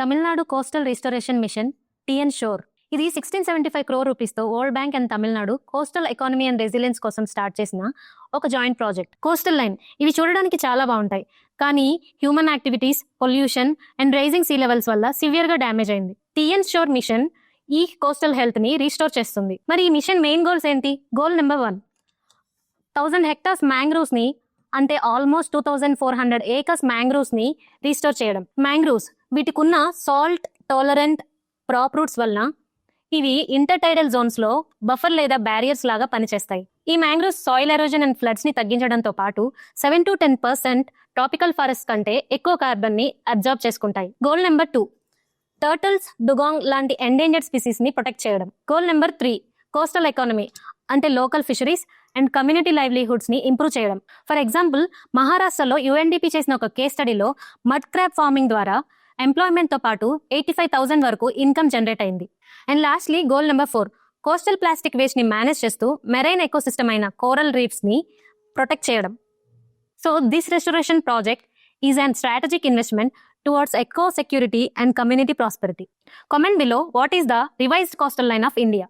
Tamil Nadu coastal restoration mission TN shore. ఇది 1675 crore రూపీస్తో world bank and Tamil Nadu coastal economy and resilience కోసం start చేసిన ఒక జాయింట్ ప్రాజెక్ట్. కోస్టల్ లైన్ ఇవి చూడడానికి చాలా బాగుంటాయి, కానీ human activities, pollution and rising sea levels వల్ల సివియర్గా డ్యామేజ్ అయింది. టిఎన్ షోర్ మిషన్ ఈ కోస్టల్ హెల్త్ని రీస్టోర్ చేస్తుంది. మరి ఈ మిషన్ మెయిన్ గోల్స్ ఏంటి? గోల్ నెంబర్ 1, 1000 hectares మ్యాంగ్రూవ్స్ని, అంటే ఆల్మోస్ట్ 2400 acres మ్యాంగ్రూవ్స్ని రీస్టోర్ చేయడం. మ్యాంగ్రూవ్స్ వీటికున్న సాల్ట్ టాలరెంట్ క్రాప్ రూట్స్ వలన ఇవి ఇంటర్టైడల్ జోన్స్లో బఫర్ లేదా బ్యారియర్స్ లాగా పనిచేస్తాయి. ఈ మ్యాంగ్రూవ్స్ సాయిల్ ఎరోజన్ అండ్ ఫ్లడ్స్ని తగ్గించడంతో పాటు 7 to 10% ట్రాపికల్ ఫారెస్ట్ కంటే ఎక్కువ కార్బన్ని అబ్జర్వ్ చేసుకుంటాయి. గోల్ నెంబర్ 2, టర్టిల్స్, డుగాంగ్ లాంటి ఎండేంజర్డ్ స్పీసీస్ని ప్రొటెక్ట్ చేయడం. గోల్ నెంబర్ 3, కోస్టల్ ఎకానమీ, అంటే లోకల్ ఫిషరీస్ అండ్ కమ్యూనిటీ లైవ్లీహుడ్స్ని ఇంప్రూవ్ చేయడం. ఫర్ ఎగ్జాంపుల్, మహారాష్ట్రలో యుఎన్డిపి చేసిన ఒక కేస్ స్టడీలో మడ్ క్రాబ్ ఫార్మింగ్ ద్వారా ఎంప్లాయ్మెంట్తో పాటు 85,000 వరకు ఇన్కమ్ జనరేట్ అయింది. And lastly goal number 4, coastal plastic వేస్ట్ని మేనేజ్ చేస్తూ మెరైన్ ఎకోసిస్టమ్ అయిన కోరల్ రీఫ్స్ని ప్రొటెక్ట్ చేయడం. So this restoration project is an strategic investment towards eco security and community prosperity. Comment below what is the revised coastal line of India.